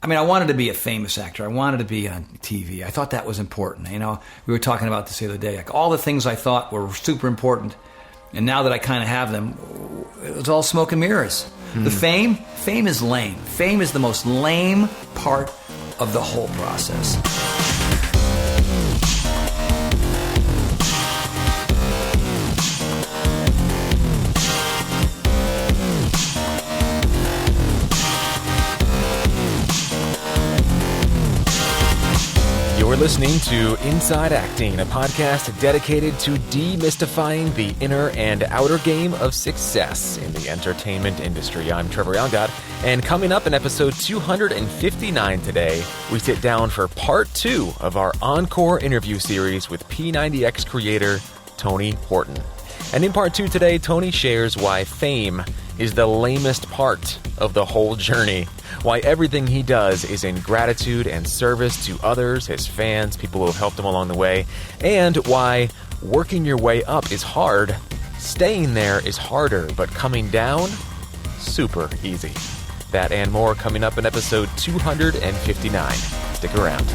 I mean, I wanted to be a famous actor. I wanted to be on TV. I thought that was important. You know, we were talking about this the other day. Like all the things I thought were super important, and now that I kind of have them, it was all smoke and mirrors. The fame is lame. Fame is the most lame part of the whole process. You're listening to Inside Acting, a podcast dedicated to demystifying the inner and outer game of success in the entertainment industry. I'm Trevor Algott, and coming up in episode 259 today, we sit down for part 2 of our encore interview series with P90X creator Tony Horton. And in part 2 today, Tony shares why fame is the lamest part of the whole journey, why everything he does is in gratitude and service to others, his fans, people who have helped him along the way, and why working your way up is hard, staying there is harder, but coming down, super easy. That and more coming up in episode 259. Stick around.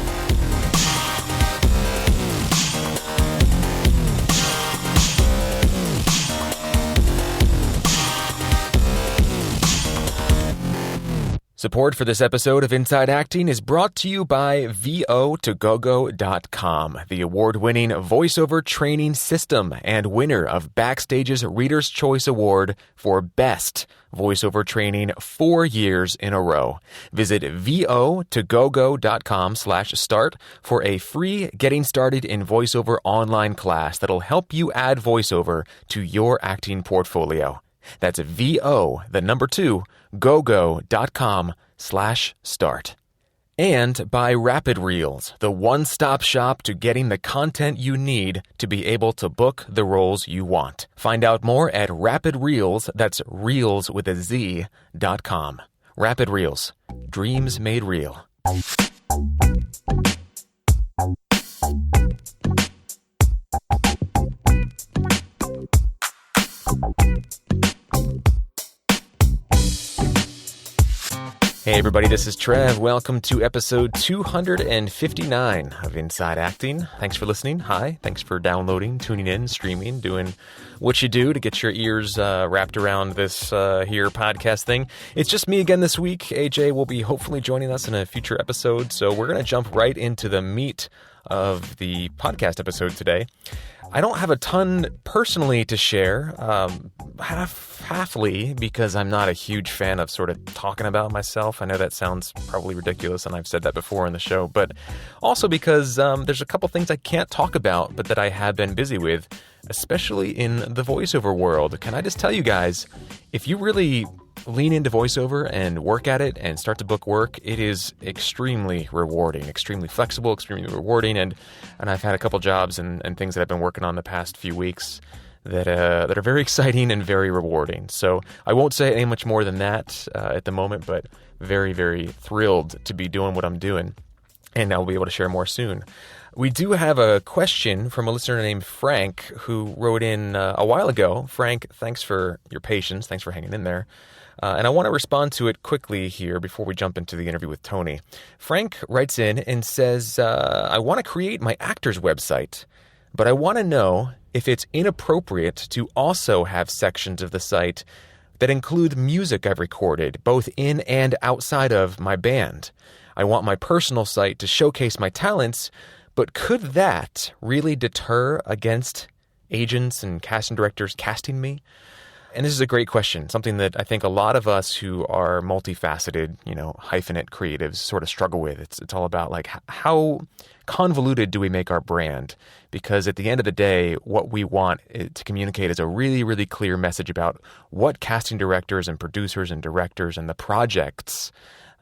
Support for this episode of Inside Acting is brought to you by VO2GoGo.com, the award-winning voiceover training system and winner of Backstage's Reader's Choice Award for Best Voiceover Training 4 years in a row. Visit VO2GoGo.com/start for a free Getting Started in Voiceover online class that'll help you add voiceover to your acting portfolio. That's VO2GoGo.com/start. And by Rapid Reels, the one-stop shop to getting the content you need to be able to book the roles you want. Find out more at Rapid Reels, that's Reels with a Z.com. Rapid Reels, dreams made real. Hey everybody, this is Trev. Welcome to episode 259 of Inside Acting. Thanks for listening. Hi. Thanks for downloading, tuning in, streaming, doing what you do to get your ears wrapped around this here podcast thing. It's just me again this week. AJ will be hopefully joining us in a future episode, so we're going to jump right into the meat of the podcast episode today. I don't have a ton personally to share, halfly, because I'm not a huge fan of sort of talking about myself. I know that sounds probably ridiculous, and I've said that before in the show, but also because there's a couple things I can't talk about, but that I have been busy with, especially in the voiceover world. Can I just tell you guys, if you really lean into voiceover and work at it and start to book work, it is extremely rewarding, extremely flexible, extremely rewarding. And I've had a couple jobs and things that I've been working on the past few weeks that are very exciting and very rewarding. So I won't say any much more than that at the moment, but very, very thrilled to be doing what I'm doing. And I'll be able to share more soon. We do have a question from a listener named Frank who wrote in a while ago. Frank, thanks for your patience. Thanks for hanging in there. And I want to respond to it quickly here before we jump into the interview with Tony. Frank writes in and says, I want to create my actor's website, but I want to know if it's inappropriate to also have sections of the site that include music I've recorded, both in and outside of my band. I want my personal site to showcase my talents, but could that really deter against agents and casting directors casting me? And this is a great question, something that I think a lot of us who are multifaceted, hyphenate creatives sort of struggle with. It's all about like how convoluted do we make our brand? Because at the end of the day, what we want to communicate is a really, really clear message about what casting directors and producers and directors and the projects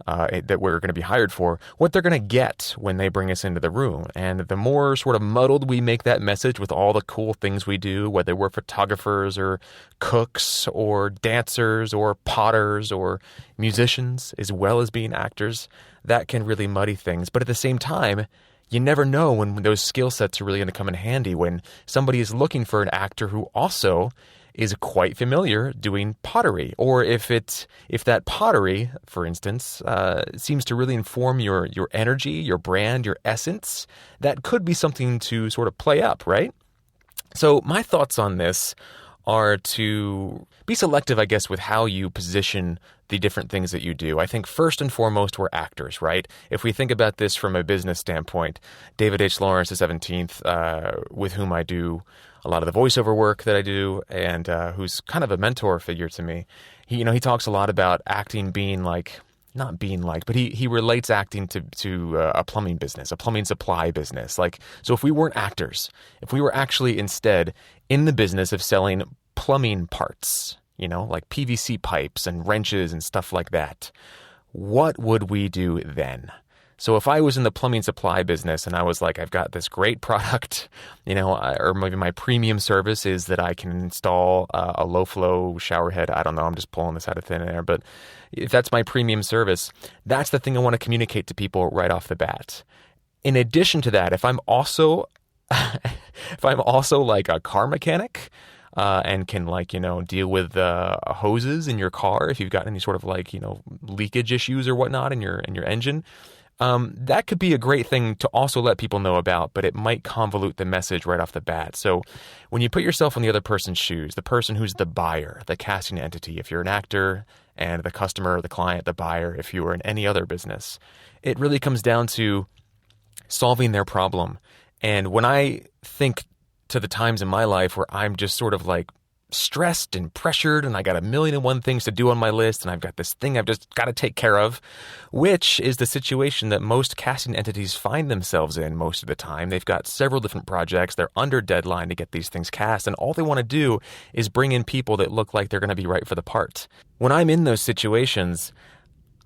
that we're going to be hired for, what they're going to get when they bring us into the room. And the more sort of muddled we make that message with all the cool things we do, whether we're photographers or cooks or dancers or potters or musicians, as well as being actors, that can really muddy things. But at the same time, you never know when those skill sets are really going to come in handy when somebody is looking for an actor who also is quite familiar doing pottery, or if that pottery, for instance, seems to really inform your energy, your brand, your essence, that could be something to sort of play up, right? So my thoughts on this are to be selective, I guess, with how you position the different things that you do. I think first and foremost, we're actors, right? If we think about this from a business standpoint, David H. Lawrence, the 17th, with whom I do a lot of the voiceover work that I do, and who's kind of a mentor figure to me, he talks a lot about acting being like, not being like, but he relates acting to a plumbing business, a plumbing supply business. Like, so if we weren't actors, if we were actually instead in the business of selling plumbing parts, like PVC pipes and wrenches and stuff like that, what would we do then? So if I was in the plumbing supply business and I was like, I've got this great product, or maybe my premium service is that I can install a low flow shower head. I don't know. I'm just pulling this out of thin air. But if that's my premium service, that's the thing I want to communicate to people right off the bat. In addition to that, if I'm also like a car mechanic, and can deal with hoses in your car if you've got any sort of leakage issues or whatnot in your engine, that could be a great thing to also let people know about, but it might convolute the message right off the bat. So when you put yourself in the other person's shoes, the person who's the buyer, the casting entity, if you're an actor, and the customer, the client, the buyer, if you were in any other business, it really comes down to solving their problem. And when I think to the times in my life where I'm just sort of like stressed and pressured and I got 1,000,001 things to do on my list and I've got this thing I've just got to take care of, which is the situation that most casting entities find themselves in most of the time. They've got several different projects. They're under deadline to get these things cast, and all they want to do is bring in people that look like they're going to be right for the part. When I'm in those situations,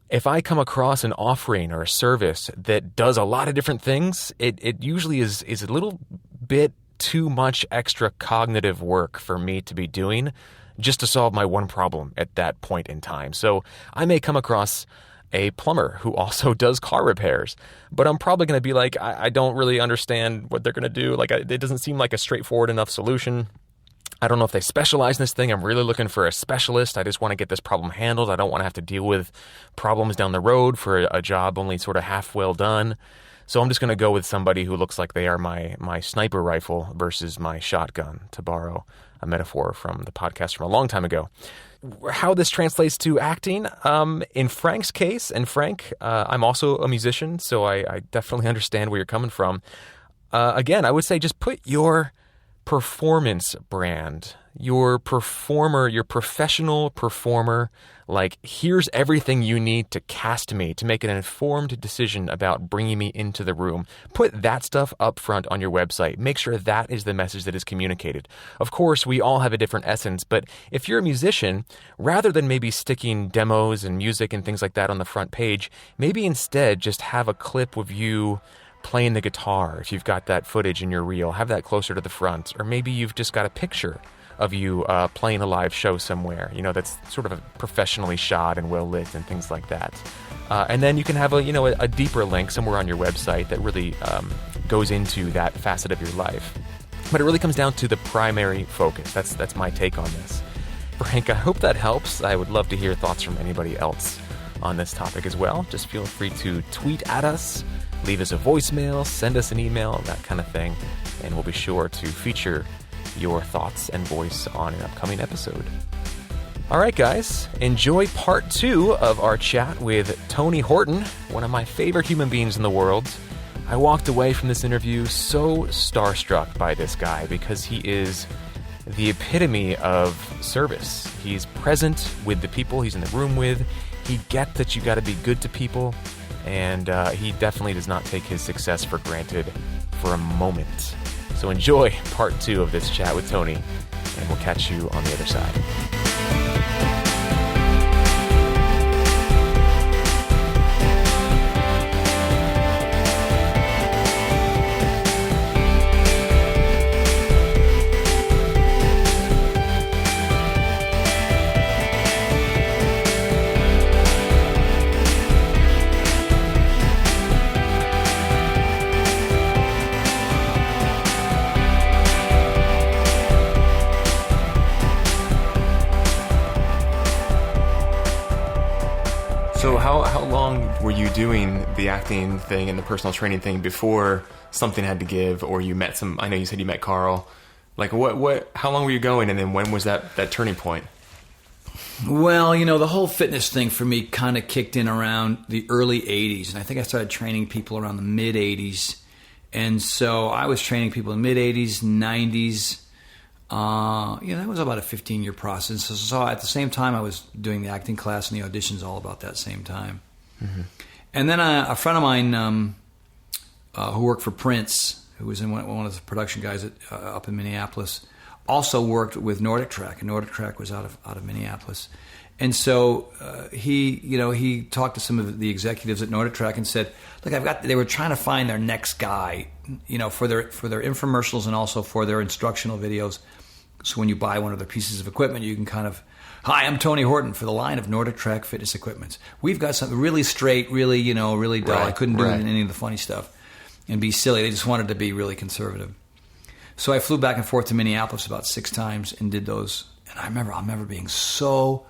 if I come across an offering or a service that does a lot of different things, it usually is a little bit too much extra cognitive work for me to be doing just to solve my one problem at that point in time. So I may come across a plumber who also does car repairs, but I'm probably going to be like, I don't really understand what they're going to do. Like, it doesn't seem like a straightforward enough solution. I don't know if they specialize in this thing. I'm really looking for a specialist. I just want to get this problem handled. I don't want to have to deal with problems down the road for a job only sort of half well done. So I'm just going to go with somebody who looks like they are my sniper rifle versus my shotgun, to borrow a metaphor from the podcast from a long time ago. How this translates to acting, in Frank's case, and Frank, I'm also a musician, so I definitely understand where you're coming from. Again, I would say just put your performance brand, your performer, your professional performer, like, here's everything you need to cast me, to make an informed decision about bringing me into the room. Put that stuff up front on your website. Make sure that is the message that is communicated. Of course, we all have a different essence, but if you're a musician, rather than maybe sticking demos and music and things like that on the front page, maybe instead just have a clip of you playing the guitar. If you've got that footage in your reel, have that closer to the front. Or maybe you've just got a picture of you playing a live show somewhere, that's sort of professionally shot and well lit and things like that. And then you can have a deeper link somewhere on your website that really goes into that facet of your life. But it really comes down to the primary focus. That's my take on this. Frank, I hope that helps. I would love to hear thoughts from anybody else on this topic as well. Just feel free to tweet at us, leave us a voicemail, send us an email, that kind of thing, and we'll be sure to feature your thoughts and voice on an upcoming episode. All right, guys, enjoy part 2 of our chat with Tony Horton, one of my favorite human beings in the world. I walked away from this interview so starstruck by this guy because he is the epitome of service. He's present with the people he's in the room with. He gets that you got to be good to people, and he definitely does not take his success for granted for a moment. So enjoy part 2 of this chat with Tony, and we'll catch you on the other side. were you doing the acting thing and the personal training thing before something had to give, or you met some? I know you said you met Carl. Like what? How long were you going, and then when was that turning point? Well, the whole fitness thing for me kind of kicked in around the early 80s. And I think I started training people around the mid 80s. And so I was training people in the mid 80s, 90s. That was about a 15-year process. So at the same time, I was doing the acting class and the auditions all about that same time. Mm-hmm. And then a friend of mine who worked for Prince, who was in one of the production guys up in Minneapolis, also worked with Nordic Track, and Nordic Track was out of Minneapolis. And so he talked to some of the executives at Nordic Track and said, "Look, they were trying to find their next guy, for their infomercials and also for their instructional videos. So when you buy one of their pieces of equipment, you can kind of, hi, I'm Tony Horton for the line of Nordic Track fitness equipment. We've got something really straight, really, really dull. I couldn't do any of the funny stuff and be silly. They just wanted to be really conservative. So I flew back and forth to Minneapolis about 6 times and did those. And I'll remember being so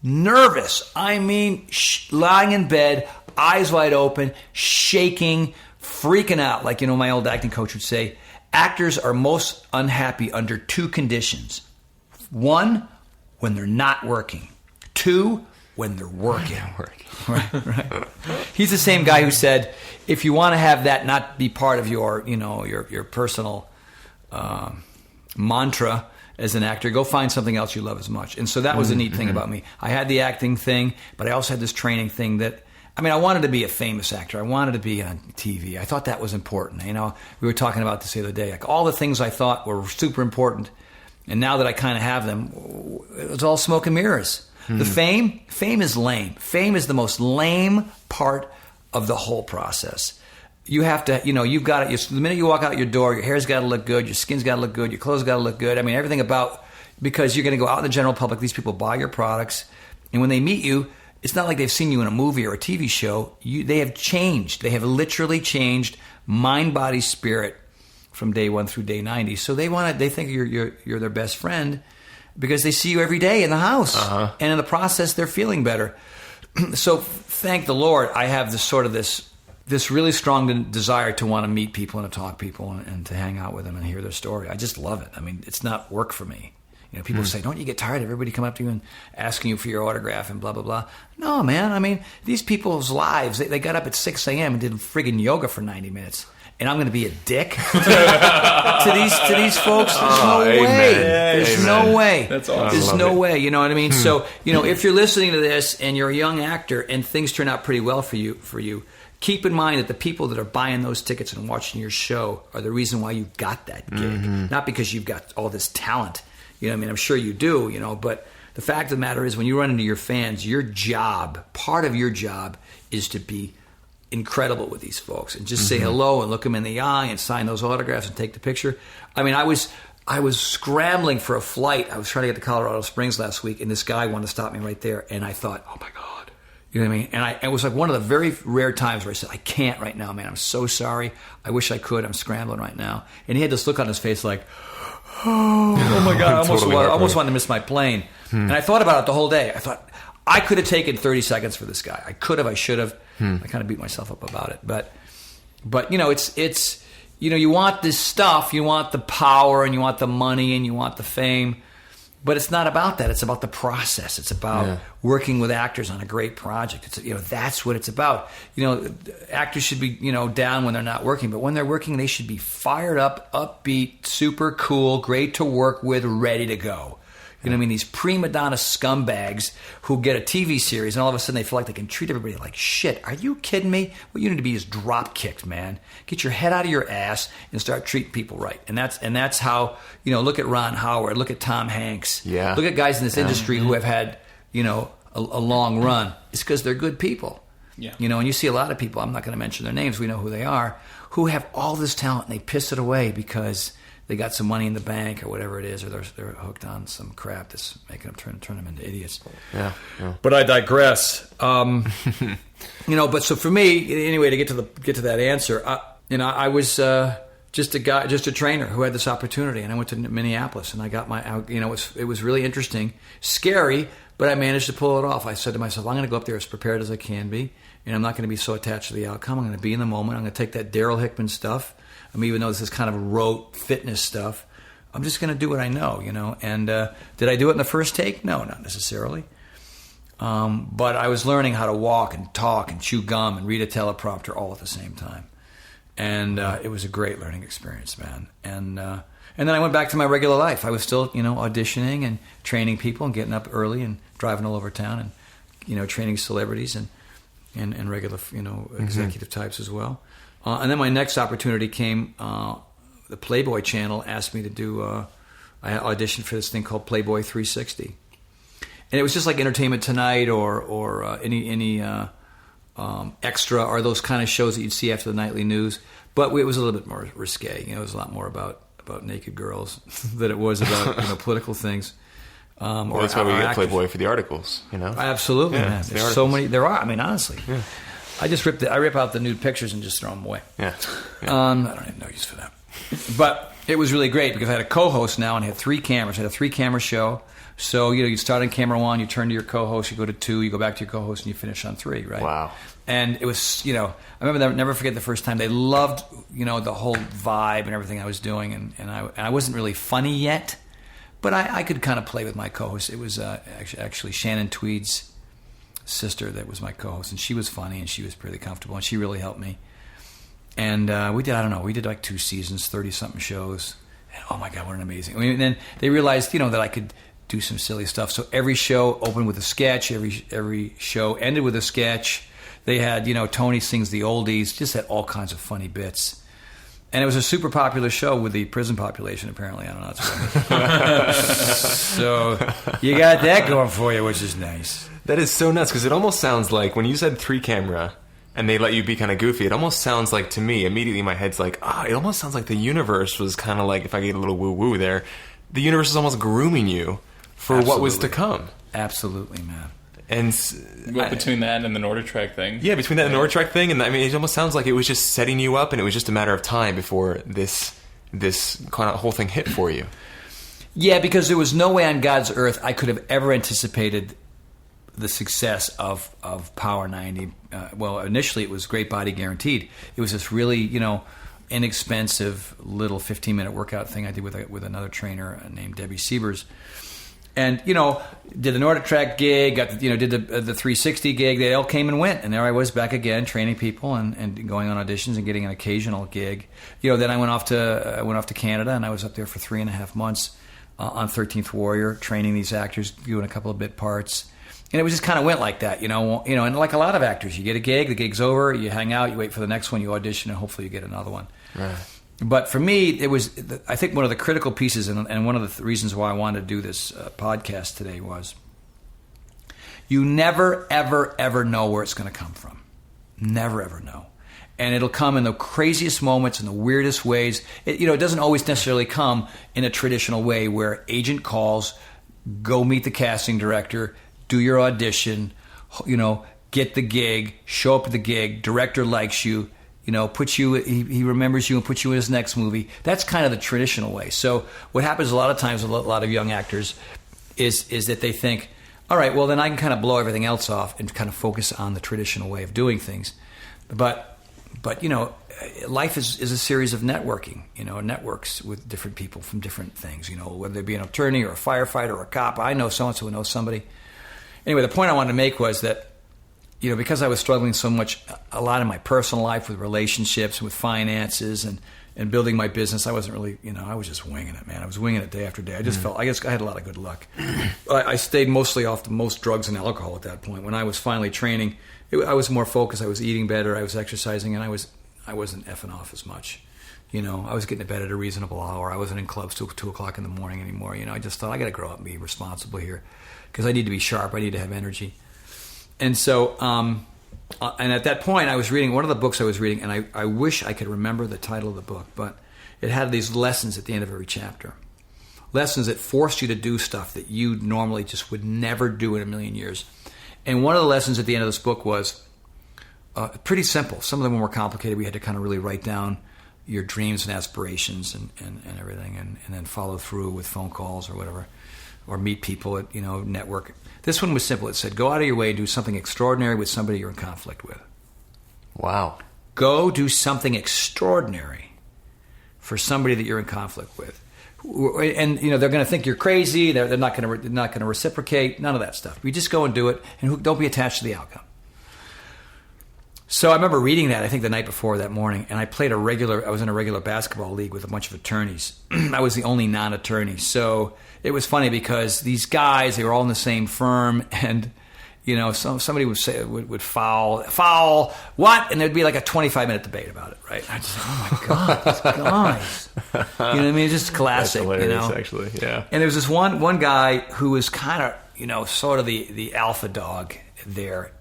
nervous. I mean, lying in bed, eyes wide open, shaking, freaking out. Like, my old acting coach would say, actors are most unhappy under 2 conditions. 1, when they're not working. 2, when they're working. Right. He's the same guy who said, if you want to have that not be part of your personal mantra as an actor, go find something else you love as much. And so that was the neat thing about me. I had the acting thing, but I also had this training thing that, I wanted to be a famous actor. I wanted to be on TV. I thought that was important. We were talking about this the other day. Like all the things I thought were super important, and now that I kind of have them, it's all smoke and mirrors. The fame is lame. Fame is the most lame part of the whole process. You have to, you've got it. The minute you walk out your door, your hair's got to look good, your skin's got to look good, your clothes got to look good. Everything because you're going to go out in the general public. These people buy your products, and when they meet you, it's not like they've seen you in a movie or a TV show. They have changed. They have literally changed mind, body, spirit from day 1 through day 90. So they think you're their best friend because they see you every day in the house, and in the process, they're feeling better. So thank the Lord, I have this really strong desire to want to meet people and to talk to people and to hang out with them and hear their story. I just love it. It's not work for me. People say, don't you get tired of everybody coming up to you and asking you for your autograph and blah, blah, blah? No, man. These people's lives, they got up at 6 a.m. and did friggin' yoga for 90 minutes. And I'm going to be a dick to these folks? There's no way. There's no way. That's awesome. There's no way. You know what I mean? So, if you're listening to this and you're a young actor and things turn out pretty well for you, keep in mind that the people that are buying those tickets and watching your show are the reason why you got that gig. Not because you've got all this talent. I'm sure you do, but the fact of the matter is when you run into your fans, part of your job is to be incredible with these folks and just say hello and look them in the eye and sign those autographs and take the picture. I was scrambling for a flight. I was trying to get to Colorado Springs last week, and this guy wanted to stop me right there, and I thought, oh my God. You know what I mean? And it was like one of the very rare times where I said, I can't right now, man. I'm so sorry. I wish I could. I'm scrambling right now. And he had this look on his face like, oh my God, I almost wanted to miss my plane. And I thought about it the whole day. I thought, I could have taken 30 seconds for this guy. I could have, I should have. I kind of beat myself up about it. But it's you want this stuff, you want the power and you want the money and you want the fame. But it's not about that. It's about the process. It's about working with actors on a great project. It's that's what it's about. Actors should be down when they're not working, but when they're working, they should be fired up, upbeat, super cool, great to work with, ready to go. These prima donna scumbags who get a TV series and all of a sudden they feel like they can treat everybody like shit. Are you kidding me? What you need to be is drop kicked, man. Get your head out of your ass and start treating people right. And that's how, look at Ron Howard, look at Tom Hanks. Yeah. Look at guys in this industry who have had, a long run. It's because they're good people. Yeah. And you see a lot of people, I'm not going to mention their names, we know who they are, who have all this talent and they piss it away because they got some money in the bank or whatever it is, or they're hooked on some crap that's making them turn them into idiots. Yeah. But I digress. But so for me, anyway, to get to that answer, I was just a trainer who had this opportunity, and I went to Minneapolis, and I got it was really interesting, scary, but I managed to pull it off. I said to myself, I'm going to go up there as prepared as I can be, I'm not going to be so attached to the outcome. I'm going to be in the moment. I'm going to take that Daryl Hickman stuff. Even though this is kind of rote fitness stuff, I'm just going to do what I know, And did I do it in the first take? No, not necessarily. But I was learning how to walk and talk and chew gum and read a teleprompter all at the same time. And it was a great learning experience, man. And then I went back to my regular life. I was still, auditioning and training people and getting up early and driving all over town and, training celebrities and regular, executive types as well. And then my next opportunity came. The Playboy channel asked me to do. I auditioned for this thing called Playboy 360, and it was just like Entertainment Tonight or any Extra or those kind of shows that you'd see after the nightly news. But it was a little bit more risque. It was a lot more about naked girls than it was about political things. Well, that's why we get Playboy for the articles. Absolutely, man. There's so many. There are. Honestly. Yeah. I just rip out the nude pictures and just throw them away. Yeah. I don't have no use for that. But it was really great because I had a co-host now and I had 3 cameras. I had a 3-camera show. So, you start on camera 1, you turn to your co-host, you go to 2, you go back to your co-host, and you finish on 3, right? Wow. And it was, I remember never forget the first time. They loved, the whole vibe and everything I was doing. And I wasn't really funny yet, but I could kind of play with my co-host. It was actually Shannon Tweed's sister that was my co-host, and she was funny and she was pretty comfortable and she really helped me. And we did like 2 seasons, 30-something shows. And oh my God, what an amazing! And then they realized, that I could do some silly stuff. So every show opened with a sketch. Every show ended with a sketch. They had, Tony sings the oldies. Just had all kinds of funny bits. And it was a super popular show with the prison population, apparently. I don't know. So you got that going for you, which is nice. That is so nuts, because it almost sounds like, when you said 3-camera, and they let you be kind of goofy, it almost sounds like, to me, immediately my head's like, it almost sounds like the universe was kind of like, if I get a little woo-woo there, the universe is almost grooming you for what was to come. Absolutely, man. And between that and the Nordic thing? Yeah, between that and the Nordic thing, and it almost sounds like it was just setting you up, and it was just a matter of time before this kind of whole thing hit for you. Yeah, because there was no way on God's earth I could have ever anticipated the success of Power 90. Well, initially it was Great Body Guaranteed. It was this really, inexpensive little 15-minute workout thing I did with another trainer named Debbie Siebers. And, did the Nordic Track gig, got did the 360 gig. They all came and went. And there I was back again, training people and going on auditions and getting an occasional gig. Then I went off to Canada, and I was up there for 3.5 months on 13th Warrior, training these actors, doing a couple of bit parts. And it was just kind of went like that, and like a lot of actors, you get a gig, the gig's over, you hang out, you wait for the next one, you audition, and hopefully you get another one. Right. But for me, it was, I think, one of the critical pieces, and one of the reasons why I wanted to do this podcast today was, you never, ever, ever know where it's going to come from. Never, ever know. And it'll come in the craziest moments, in the weirdest ways. It doesn't always necessarily come in a traditional way where agent calls, go meet the casting director, do your audition, get the gig, show up at the gig, director likes you, puts you, he remembers you and puts you in his next movie. That's kind of the traditional way. So what happens a lot of times with a lot of young actors is that they think, all right, well then I can kind of blow everything else off and kind of focus on the traditional way of doing things. But life is a series of networking, networks with different people from different things, whether they be an attorney or a firefighter or a cop. I know so-and-so who knows somebody. Anyway, the point I wanted to make was that, because I was struggling so much, a lot in my personal life with relationships, with finances, and building my business, I wasn't really, I was just winging it, man. I was winging it day after day. I just felt, I had a lot of good luck. I stayed mostly off the most drugs and alcohol at that point. When I was finally training, I was more focused. I was eating better. I was exercising, and I wasn't effing off as much. I was getting to bed at a reasonable hour. I wasn't in clubs till 2 o'clock in the morning anymore. I just thought, I got to grow up and be responsible here because I need to be sharp. I need to have energy. And so, and at that point, I was reading one of the books I was reading, and I wish I could remember the title of the book, but it had these lessons at the end of every chapter. Lessons that forced you to do stuff that you normally just would never do in a million years. And one of the lessons at the end of this book was pretty simple. Some of them were more complicated. We had to kind of really write down your dreams and aspirations and everything, and then follow through with phone calls or whatever, or meet people at, network. This one was simple. It said, go out of your way and do something extraordinary with somebody you're in conflict with. Wow. Go do something extraordinary for somebody that you're in conflict with. And they're going to think you're crazy. They're not going to reciprocate. None of that stuff. You just go and do it, and don't be attached to the outcome. So I remember reading that, I think the night before that morning, and I was in a regular basketball league with a bunch of attorneys. I was the only non-attorney. So it was funny because these guys, they were all in the same firm, and somebody would say would foul, what? And there'd be like a 25-minute debate about it, right? I just, oh my God, these guys. You know what I mean? It's just classic. That's hilarious, actually, yeah. And there was this one guy who was kind of, sort of the alpha dog there.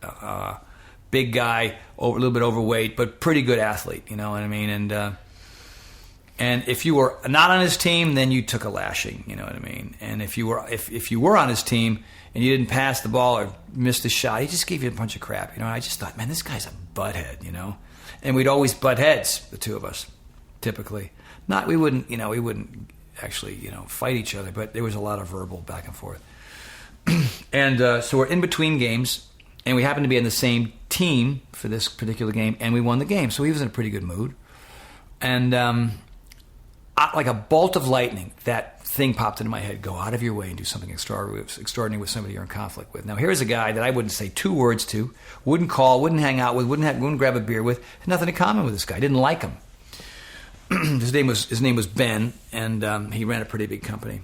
Big guy, a little bit overweight, but pretty good athlete, you know what I mean? And if you were not on his team, then you took a lashing, you know what I mean? And if you were on his team and you didn't pass the ball or missed a shot, he just gave you a bunch of crap, And I just thought, man, this guy's a butthead, And we'd always butt heads, the two of us, typically. We wouldn't actually, fight each other, but there was a lot of verbal back and forth. And so we're in between games. And we happened to be on the same team for this particular game, and we won the game. So he was in a pretty good mood. And like a bolt of lightning, that thing popped into my head. Go out of your way and do something extraordinary with somebody you're in conflict with. Now, here's a guy that I wouldn't say two words to, wouldn't call, wouldn't hang out with, wouldn't grab a beer with. Had nothing in common with this guy. Didn't like him. His name was Ben, and he ran a pretty big company.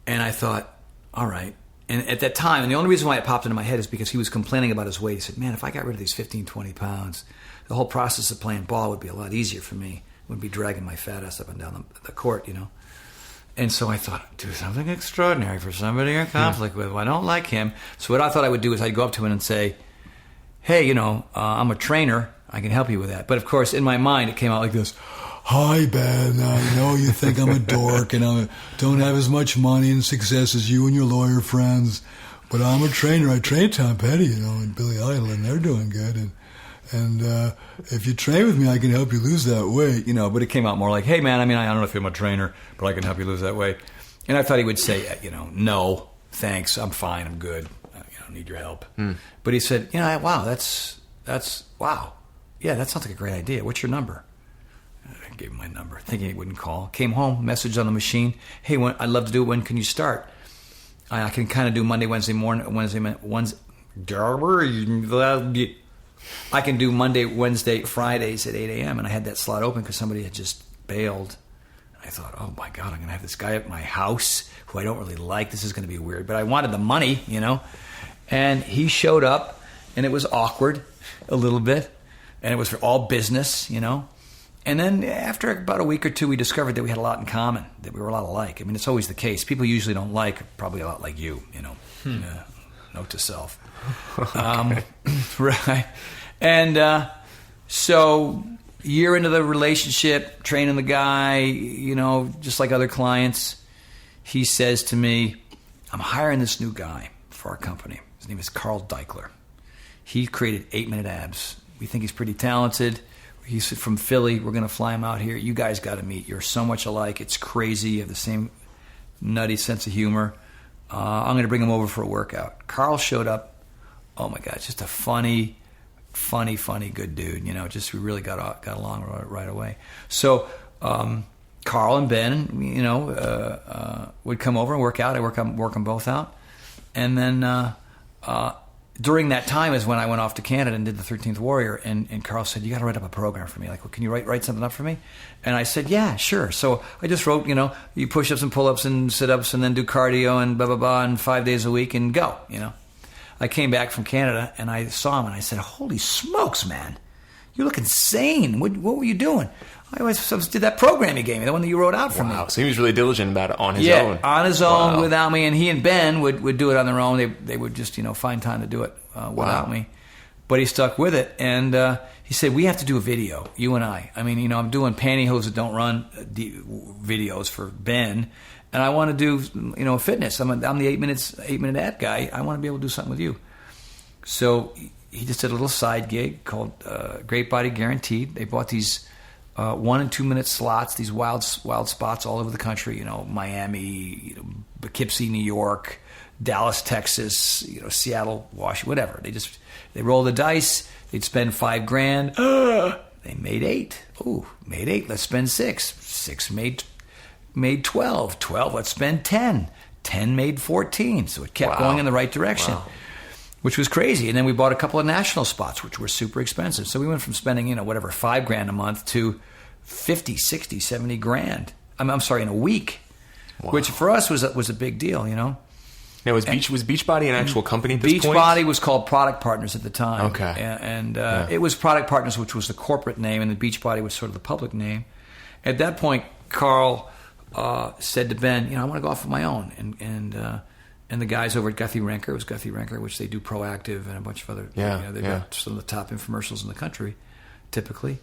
And I thought, all right. And at that time, and the only reason why it popped into my head is because he was complaining about his weight. He said, man, if I got rid of these 15, 20 pounds, the whole process of playing ball would be a lot easier for me. I wouldn't be dragging my fat ass up and down the court, And so I thought, do something extraordinary for somebody you're in conflict with. Well, I don't like him. So what I thought I would do is I'd go up to him and say, hey, I'm a trainer. I can help you with that. But, of course, in my mind, it came out like this. Hi, Ben. I know you think I'm a dork and I don't have as much money and success as you and your lawyer friends, but I'm a trainer. I train Tom Petty, and Billy Idol, and they're doing good. And if you train with me, I can help you lose that weight. But it came out more like, hey, man, I don't know if you're a trainer, but I can help you lose that weight. And I thought he would say, no, thanks, I'm fine, I'm good. I don't need your help. But he said, wow, that's wow. Yeah, that sounds like a great idea. What's your number? I gave him my number, thinking he wouldn't call. Came home, message on the machine. Hey, I'd love to do it. When can you start? I can kind of do Monday, Wednesday morning, I can do Monday, Wednesday, Fridays at 8 a.m. And I had that slot open because somebody had just bailed. I thought, oh my God, I'm going to have this guy at my house who I don't really like. This is going to be weird. But I wanted the money, And he showed up, and it was awkward a little bit. And it was for all business, And then after about a week or two, we discovered that we had a lot in common, that we were a lot alike. It's always the case. People usually don't like probably a lot like you, Note to self. Okay. Right. And so year into the relationship, training the guy, just like other clients, he says to me, I'm hiring this new guy for our company. His name is Carl Deichler. He created 8-minute abs. We think he's pretty talented. He's from Philly. We're going to fly him out here. You guys got to meet. You're so much alike. It's crazy. You have the same nutty sense of humor. I'm going to bring him over for a workout. Carl showed up. Oh, my God. Just a funny, good dude. We really got along right away. So Carl and Ben, would come over and work out. I work them both out. And then during that time is when I went off to Canada and did the 13th Warrior, and Carl said, you got to write up a program for me. Like, well, can you write something up for me? And I said, yeah, sure. So I just wrote, you push-ups and pull-ups and sit-ups and then do cardio and blah, blah, blah, and 5 days a week and go, I came back from Canada and I saw him and I said, holy smokes, man. You look insane. What were you doing? I always did that program you gave me, the one that you wrote out for me. Wow, so he was really diligent about it on his own. Yeah, on his own, without me. And he and Ben would do it on their own. They would just, find time to do it without me. But he stuck with it. And he said, we have to do a video, you and I. I'm doing pantyhose that don't run videos for Ben. And I want to do, fitness. I'm the 8-minute ad guy. I want to be able to do something with you. So he just did a little side gig called Great Body Guaranteed. They bought these 1 and 2 minute slots, these wild spots all over the country. Miami, Poughkeepsie, New York, Dallas, Texas, Seattle, Washington, whatever. They roll the dice. They'd spend $5,000. They made 8. Ooh, made 8. Let's spend 6. 6 made 12. 12. Let's spend 10. 10 made 14. So it kept going in the right direction, which was crazy. And then we bought a couple of national spots, which were super expensive. So we went from spending, whatever, $5,000 a month to 50, 60, 70 grand. I'm sorry, in a week, which for us was a big deal, Now, was Beachbody an actual company at this point? Beachbody was called Product Partners at the time. Okay. And it was Product Partners, which was the corporate name, and the Beachbody was sort of the public name. At that point, Carl said to Ben, I want to go off on my own. And the guys over at Guthrie Renker, which they do Proactive and a bunch of other, they've got some of the top infomercials in the country, typically.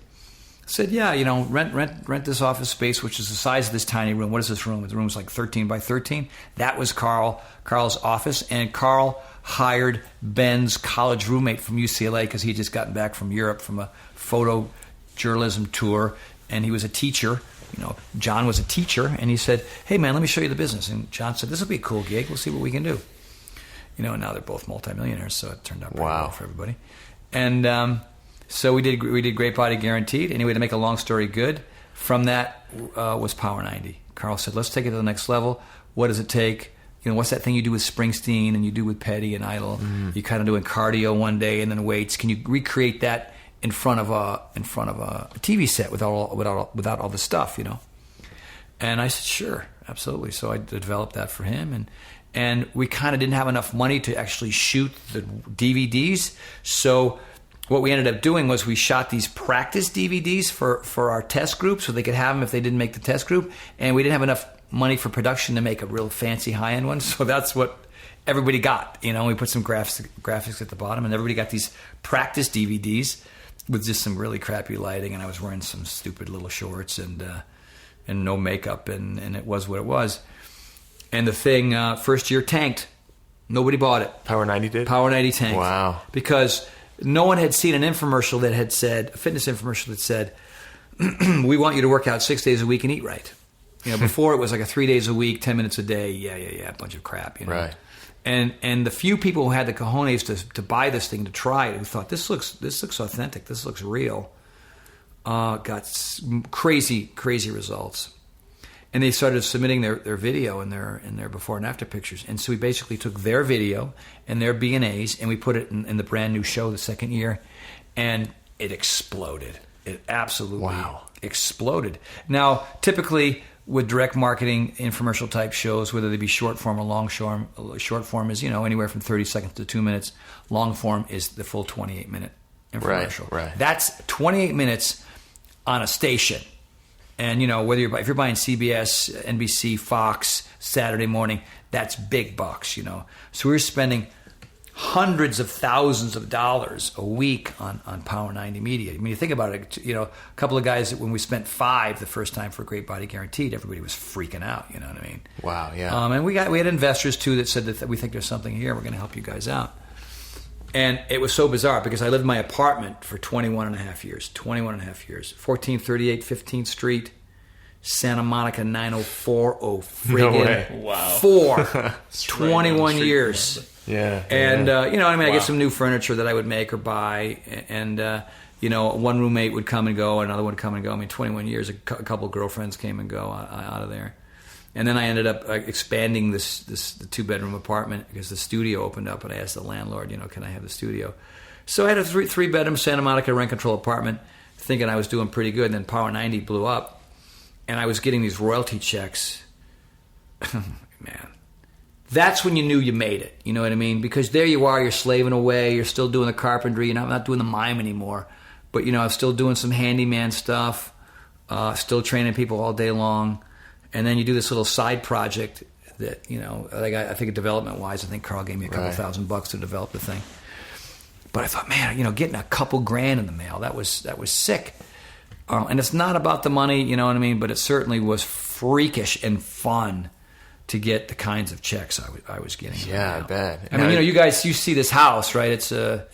Said, rent this office space, which is the size of this tiny room. What is this room? The room's like 13 by 13. That was Carl's office, and Carl hired Ben's college roommate from UCLA because he had just gotten back from Europe from a photojournalism tour, and he was a teacher. John was a teacher, and he said, hey, man, let me show you the business. And John said, this will be a cool gig. We'll see what we can do. And now they're both multimillionaires, so it turned out pretty well for everybody. And so we did Great Body Guaranteed. Anyway, to make a long story good, from that was Power 90. Carl said, let's take it to the next level. What does it take? What's that thing you do with Springsteen and you do with Petty and Idol? You kind of doing cardio one day and then weights. Can you recreate that in front of a TV set without all the stuff, And I said, sure, absolutely. So I developed that for him, and we kind of didn't have enough money to actually shoot the DVDs. So what we ended up doing was we shot these practice DVDs for our test group so they could have them if they didn't make the test group, and we didn't have enough money for production to make a real fancy high-end one. So that's what everybody got. We put some graphics at the bottom, and everybody got these practice DVDs with just some really crappy lighting, and I was wearing some stupid little shorts and no makeup, and it was what it was. And the thing, first year tanked. Nobody bought it. Power 90 did? Power 90 tanked. Wow. Because no one had seen an infomercial that had said, a fitness infomercial that said, we want you to work out 6 days a week and eat right. Before it was like a 3 days a week, 10 minutes a day, a bunch of crap, Right. And the few people who had the cojones to buy this thing, to try it, who thought this looks authentic, this looks real, got crazy results. And they started submitting their video and their before and after pictures. And so we basically took their video and their B&As and we put it in the brand new show the second year, and it exploded. It absolutely exploded. Now, typically with direct marketing infomercial type shows, whether they be short form or long form, short form is anywhere from 30 seconds to 2 minutes. Long form is the full 28-minute infomercial. Right. That's 28 minutes on a station. And whether if you're buying CBS, NBC, Fox, Saturday morning, that's big bucks. So we're spending hundreds of thousands of dollars a week on Power 90 Media. I mean, you think about it. A couple of guys that when we spent $5 the first time for Great Body Guaranteed, everybody was freaking out. You know what I mean? Wow. Yeah. And we had investors too that said that we think there's something here. We're going to help you guys out. And it was so bizarre because I lived in my apartment for 21 and a half years. 1438 15th Street, Santa Monica 904 4. 21 years. Yeah. And, I get some new furniture that I would make or buy. And, one roommate would come and go, another one would come and go. I mean, 21 years, a couple of girlfriends came and go out of there. And then I ended up expanding the 2-bedroom apartment because the studio opened up, and I asked the landlord, can I have the studio? So I had a 3-bedroom Santa Monica rent control apartment, thinking I was doing pretty good. And then Power 90 blew up, and I was getting these royalty checks. Man, that's when you knew you made it. You know what I mean? Because there you are, you're slaving away, you're still doing the carpentry. I'm not doing the mime anymore, but I'm still doing some handyman stuff, still training people all day long. And then you do this little side project that, I think development-wise, I think Carl gave me a couple $1,000 to develop the thing. But I thought, man, getting a couple grand in the mail, that was sick. And it's not about the money, you know what I mean? But it certainly was freakish and fun to get the kinds of checks I was getting. Yeah, I bet. I mean, you see this house, right? It's a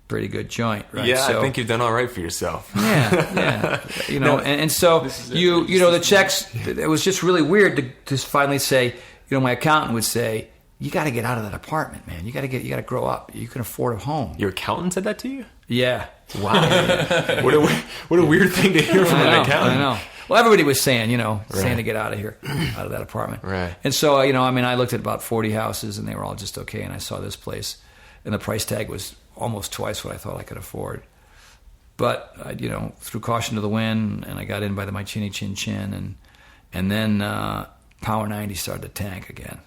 pretty good joint, right? Yeah, so, I think you've done all right for yourself. Yeah. And so the checks. It was just really weird to finally say. My accountant would say, "You got to get out of that apartment, man. You got to grow up. You can afford a home." Your accountant said that to you? Yeah. Wow. what a weird thing to hear from an accountant. I know. Well, everybody was saying, saying to get out of here, out of that apartment. Right. And so, I looked at about 40 houses, and they were all just okay, and I saw this place, and the price tag was almost twice what I thought I could afford. But, I, threw caution to the wind, and I got in by my chinny chin chin, and then Power 90 started to tank again.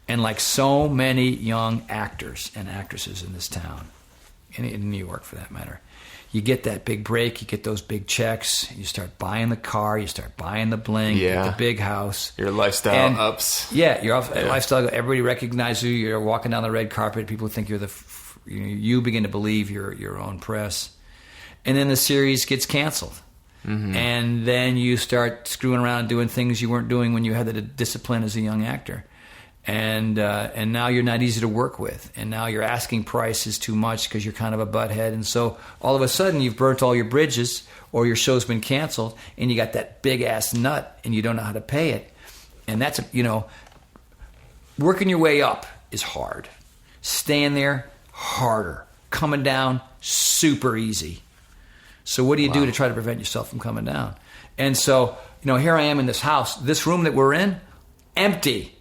And like so many young actors and actresses in this town, in New York for that matter, you get that big break, you get those big checks, you start buying the car, you start buying the bling, you get the big house. Your lifestyle ups. Yeah, your lifestyle, everybody recognizes you, you're walking down the red carpet, people think you're you begin to believe you're your own press. And then the series gets canceled. Mm-hmm. And then you start screwing around doing things you weren't doing when you had the discipline as a young actor. And now you're not easy to work with, and now your asking price is too much because you're kind of a butthead, and so all of a sudden you've burnt all your bridges, or your show's been canceled, and you got that big ass nut, and you don't know how to pay it, and that's working your way up is hard, staying there harder, coming down super easy. So what do you do to try to prevent yourself from coming down? And so here I am in this house, this room that we're in, empty.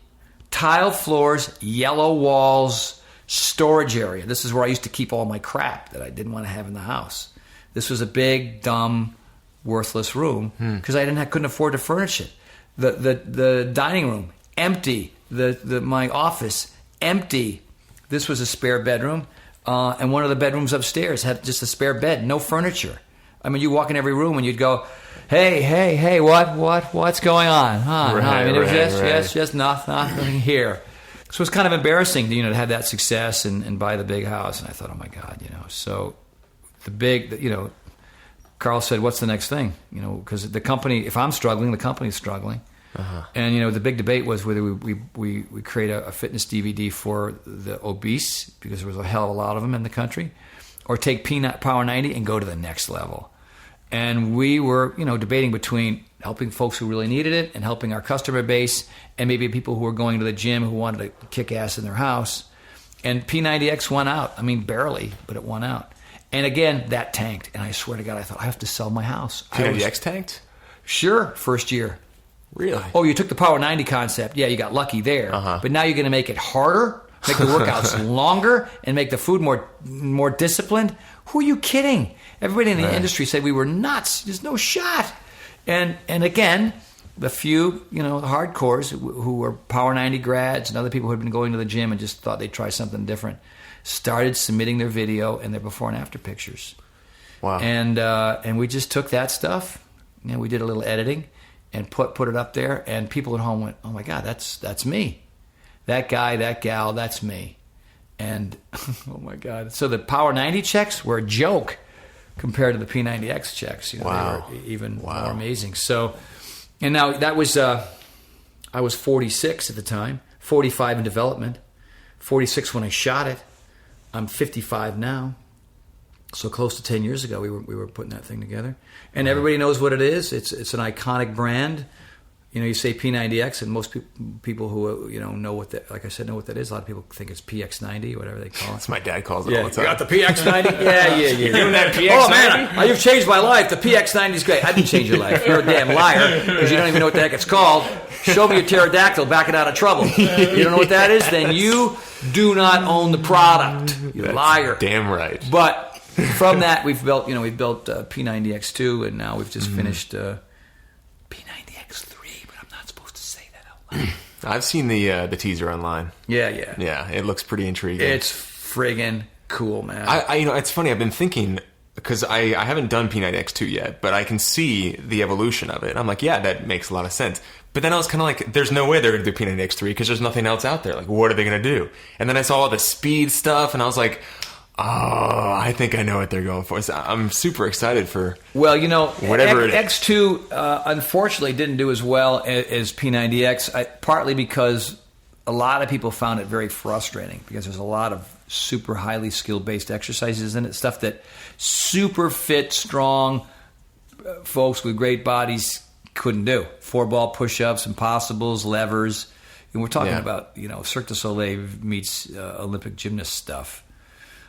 Tile floors, yellow walls, storage area. This is where I used to keep all my crap that I didn't want to have in the house. This was a big, dumb, worthless room because I couldn't afford to furnish it. The dining room, empty. My office, empty. This was a spare bedroom, and one of the bedrooms upstairs had just a spare bed, no furniture. I mean, you walk in every room and you'd go, hey, what's going on? Yes, nothing here. So it's kind of embarrassing, to have that success and buy the big house. And I thought, oh my God, So Carl said, what's the next thing? Because the company, if I'm struggling, the company's struggling. Uh-huh. And the big debate was whether we create a fitness DVD for the obese, because there was a hell of a lot of them in the country, or take Power 90 and go to the next level. And we were, debating between helping folks who really needed it and helping our customer base, and maybe people who were going to the gym who wanted to kick ass in their house. And P90X won out. I mean, barely, but it won out. And again, that tanked. And I swear to God, I thought, I have to sell my house. P90X tanked? Sure, first year. Really? Oh, you took the Power 90 concept. Yeah, you got lucky there. Uh-huh. But now you're going to make it harder, make the workouts longer, and make the food more disciplined? Who are you kidding? Everybody in the industry said we were nuts. There's no shot. And again, the few, hardcores who were Power 90 grads and other people who had been going to the gym and just thought they'd try something different started submitting their video and their before and after pictures. Wow. And we just took that stuff, we did a little editing and put it up there, and people at home went, oh my God, that's me. That guy, that gal, that's me. And oh my God. So the Power 90 checks were a joke compared to the P90X checks. They were even more amazing. So, and now that was, I was 46 at the time, 45 in development, 46 when I shot it. I'm 55 now. So close to 10 years ago, we were putting that thing together. And everybody knows what it is. It's an iconic brand. You say P90X, and most people who know what that, like I said, know what that is. A lot of people think it's PX90 or whatever they call it. That's my dad calls it all the time. You got the PX90? Yeah. You're doing that PX90? Oh man, you've changed my life. The PX90 is great. I didn't change your life. You're a damn liar because you don't even know what the heck it's called. Show me your pterodactyl, back it out of trouble. You don't know what that is? Then you do not own the product. You liar. Damn right. But from that, we've built P90X2, and now we've just finished P90X3. But I'm not supposed to say that out loud. I've seen the teaser online. Yeah. Yeah, it looks pretty intriguing. It's friggin' cool, man. I it's funny. I've been thinking, because I haven't done P90X2 yet, but I can see the evolution of it. I'm like, yeah, that makes a lot of sense. But then I was kind of like, there's no way they're going to do P90X3 because there's nothing else out there. Like, what are they going to do? And then I saw all the speed stuff, and I was like, oh, I think I know what they're going for. So I'm super excited for whatever it is. X2 unfortunately didn't do as well as P90X, partly because a lot of people found it very frustrating because there's a lot of super highly skill-based exercises in it, stuff that super fit, strong folks with great bodies couldn't do. 4-ball push-ups, impossibles, levers. And we're talking about, Cirque du Soleil meets Olympic gymnast stuff.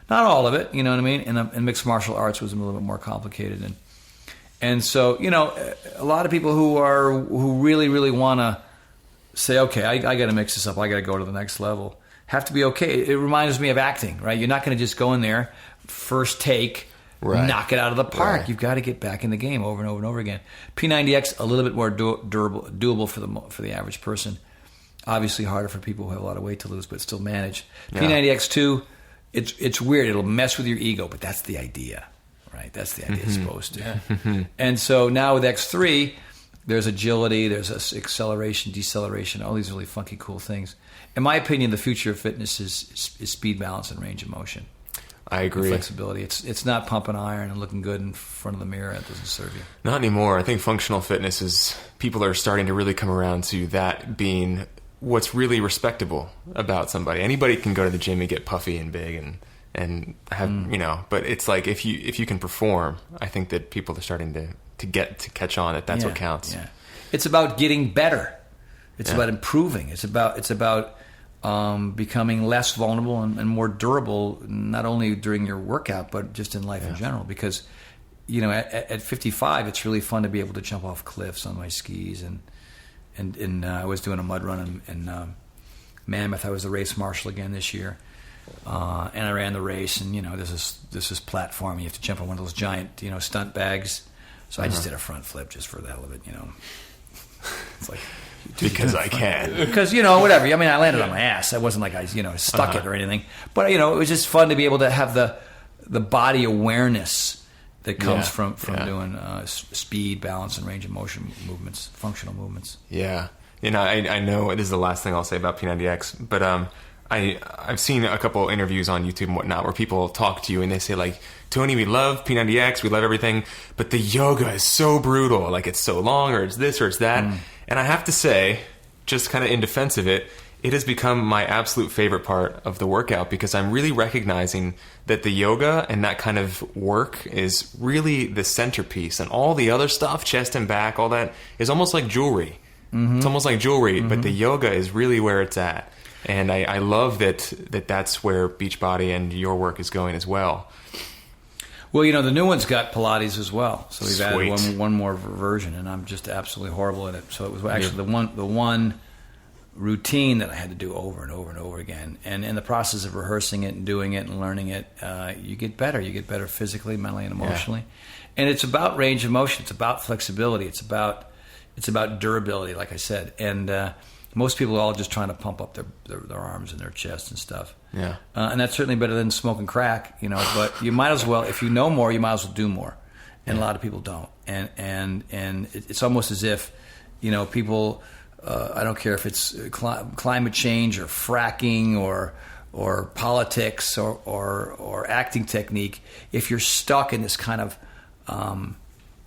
Not all of it, you know what I mean? And mixed martial arts was a little bit more complicated. And so, you know, a lot of people who really, really want to say, okay, I got to mix this up. I got to go to the next level. Have to be okay. It reminds me of acting, right? You're not going to just go in there, first take, knock it out of the park. Right. You've got to get back in the game over and over and over again. P90X, a little bit more doable for the average person. Obviously harder for people who have a lot of weight to lose, but still manage. Yeah. P90X2, it's weird. It'll mess with your ego, but that's the idea, right? That's the idea. It's supposed to. Yeah. And so now with X3, there's agility, there's acceleration, deceleration, all these really funky, cool things. In my opinion, the future of fitness is speed, balance, and range of motion. I agree. And flexibility. It's not pumping iron and looking good in front of the mirror. It doesn't serve you. Not anymore. I think functional fitness is, people are starting to really come around to that being what's really respectable about somebody. Anybody can go to the gym and get puffy and big and have, you know, but it's like if you can perform, I think that people are starting to catch on that's what counts. Yeah. It's about getting better. It's about improving. It's about becoming less vulnerable and more durable, not only during your workout, but just in life in general. Because, you know, at 55, it's really fun to be able to jump off cliffs on my skis. And I was doing a mud run in Mammoth. I was the race marshal again this year. And I ran the race, and, you know, this is platform. You have to jump on one of those giant, you know, stunt bags. So I just did a front flip just for the hell of it, you know. It's like... Because I can. Because, you know, whatever. I mean, I landed on my ass. I wasn't like I, you know, stuck it or anything. But, you know, it was just fun to be able to have the body awareness that comes from doing speed, balance, and range of motion movements, functional movements. Yeah. You know, I know this is the last thing I'll say about P90X, but I've seen a couple interviews on YouTube and whatnot where people talk to you and they say, like, Tony, we love P90X, we love everything, but the yoga is so brutal. Like, it's so long, or it's this, or it's that. And I have to say, just kind of in defense of it, it has become my absolute favorite part of the workout because I'm really recognizing that the yoga and that kind of work is really the centerpiece. And all the other stuff, chest and back, all that, is almost like jewelry. It's almost like jewelry, but the yoga is really where it's at. And I love that's where Beachbody and your work is going as well. Well, you know, the new one's got Pilates as well. So we've added one more version, and I'm just absolutely horrible at it. So it was actually the one routine that I had to do over and over and over again. And in the process of rehearsing it and doing it and learning it, you get better. You get better physically, mentally, and emotionally. And it's about range of motion. It's about flexibility. It's about durability, like I said. And most people are all just trying to pump up their arms and their chest and stuff. Yeah. And that's certainly better than smoking crack, you know. But you might as well, if you know more, you might as well do more. And a lot of people don't. And it's almost as if, you know, people. I don't care if it's climate change or fracking or politics or acting technique. If you're stuck in this kind of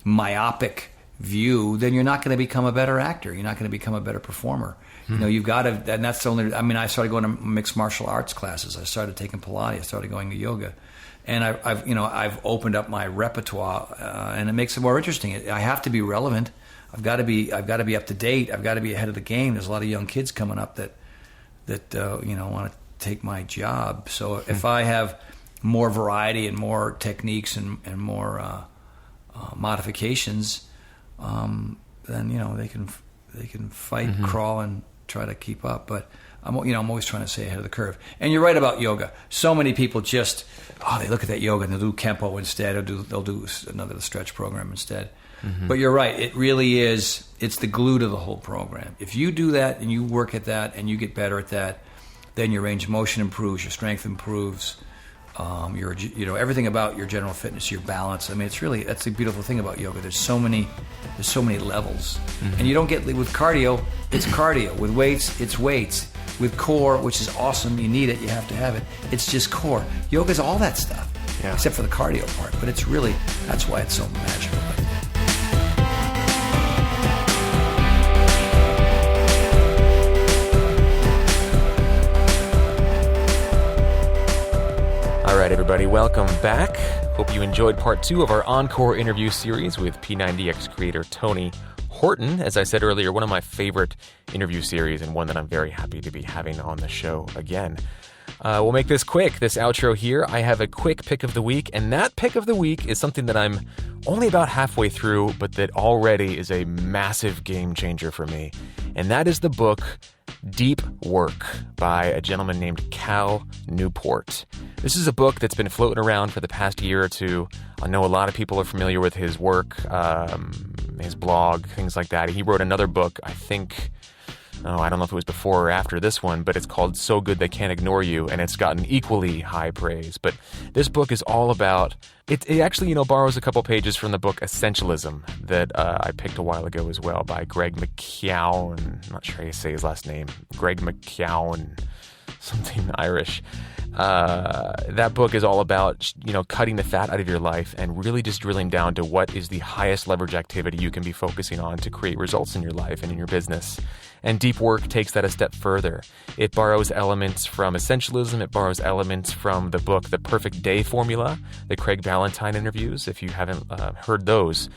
myopic view, then you're not going to become a better actor. You're not going to become a better performer. You know, you've got to, and that's the only, I mean, I started going to mixed martial arts classes. I started taking Pilates. I started going to yoga. And I've opened up my repertoire, and it makes it more interesting. I have to be relevant. I've got to be up to date. I've got to be ahead of the game. There's a lot of young kids coming up that you know, want to take my job. So if I have more variety and more techniques and more modifications, then, you know, they can fight, crawl, and try to keep up. But I'm always trying to stay ahead of the curve. And you're right about yoga. So many people just they look at that yoga and they'll do Kempo instead, or they'll do another stretch program instead. But you're right. It really is. It's the glue to the whole program. If you do that and you work at that and you get better at that, then your range of motion improves, your strength improves, everything about your general fitness, your balance. I mean, that's the beautiful thing about yoga. There's so many levels, and you don't get with cardio. It's cardio. With weights, it's weights. With core, which is awesome, you need it, you have to have it. It's just core. Yoga's all that stuff, except for the cardio part. But it's really, that's why it's so magical. All right, everybody, welcome back. Hope you enjoyed part 2 of our encore interview series with P90X-creator Tony Horton. As I said earlier, one of my favorite interview series and one that I'm very happy to be having on the show again. We'll make this quick, this outro here. I have a quick pick of the week, and that pick of the week is something that I'm only about halfway through, but that already is a massive game changer for me. And that is the book Deep Work by a gentleman named Cal Newport. This is a book that's been floating around for the past year or two. I know a lot of people are familiar with his work, his blog, things like that. He wrote another book, I think... I don't know if it was before or after this one, but it's called So Good They Can't Ignore You, and it's gotten equally high praise. But this book is all about... It actually, borrows a couple pages from the book Essentialism that I picked a while ago as well by Greg McKeown. I'm not sure how you say his last name. Greg McKeown, something Irish. That book is all about, cutting the fat out of your life and really just drilling down to what is the highest leverage activity you can be focusing on to create results in your life and in your business. And Deep Work takes that a step further. It borrows elements from Essentialism. It borrows elements from the book The Perfect Day Formula, the Craig Ballantyne interviews. If you haven't heard those,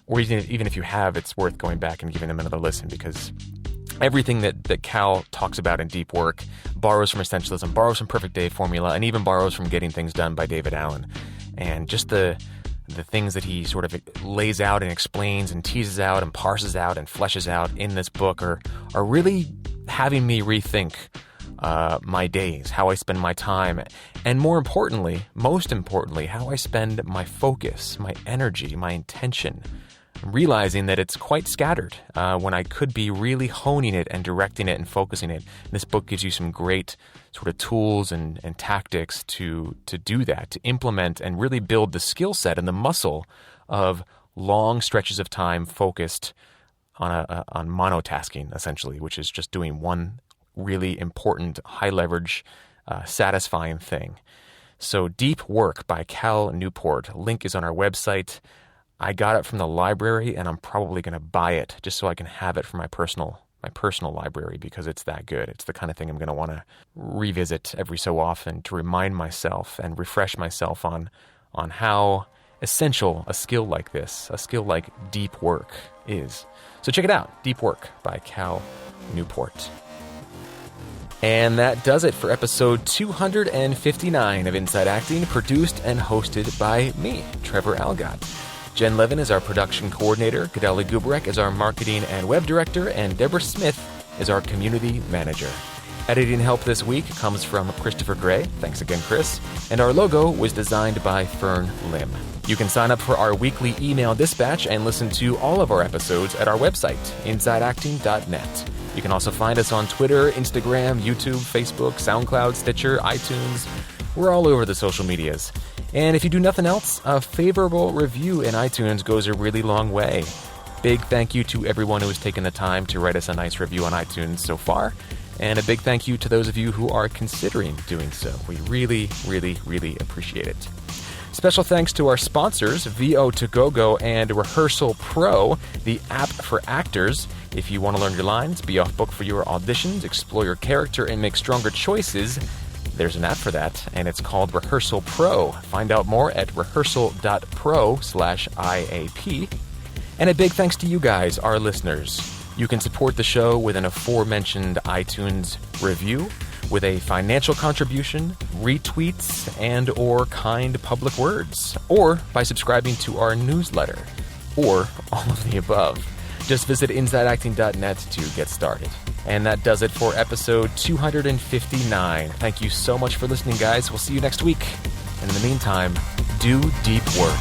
or even if you have, it's worth going back and giving them another listen, because everything that Cal talks about in Deep Work borrows from Essentialism, borrows from Perfect Day Formula, and even borrows from Getting Things Done by David Allen. And just the things that he sort of lays out and explains and teases out and parses out and fleshes out in this book are really having me rethink my days, how I spend my time, and most importantly, how I spend my focus, my energy, my intention. I'm realizing that it's quite scattered when I could be really honing it and directing it and focusing it. This book gives you some great sort of tools and tactics to do that, to implement and really build the skill set and the muscle of long stretches of time focused on monotasking, essentially, which is just doing one really important, high leverage, satisfying thing. So Deep Work by Cal Newport. Link is on our website. I got it from the library, and I'm probably going to buy it just so I can have it for my personal library, because it's that good. It's the kind of thing I'm going to want to revisit every so often to remind myself and refresh myself on how essential a skill like this, a skill like deep work, is. So check it out, Deep Work by Cal Newport. And that does it for episode 259 of Inside Acting, produced and hosted by me, Trevor Algatt. Jen Levin is our production coordinator, Gadali Gubarek is our marketing and web director, and Deborah Smith is our community manager. Editing help this week comes from Christopher Gray. Thanks again, Chris. And our logo was designed by Fern Lim. You can sign up for our weekly email dispatch and listen to all of our episodes at our website, insideacting.net. You can also find us on Twitter, Instagram, YouTube, Facebook, SoundCloud, Stitcher, iTunes. We're all over the social medias. And if you do nothing else, a favorable review in iTunes goes a really long way. Big thank you to everyone who has taken the time to write us a nice review on iTunes so far. And a big thank you to those of you who are considering doing so. We really, really, really appreciate it. Special thanks to our sponsors, VO2GoGo and Rehearsal Pro, the app for actors. If you want to learn your lines, be off book for your auditions, explore your character, and make stronger choices, there's an app for that, and it's called Rehearsal Pro. Find out more at rehearsal.pro/IAP. And a big thanks to you guys, our listeners. You can support the show with an aforementioned iTunes review, with a financial contribution, retweets, and or kind public words, or by subscribing to our newsletter, or all of the above. Just visit InsideActing.net to get started. And that does it for episode 259. Thank you so much for listening, guys. We'll see you next week. And in the meantime, do deep work.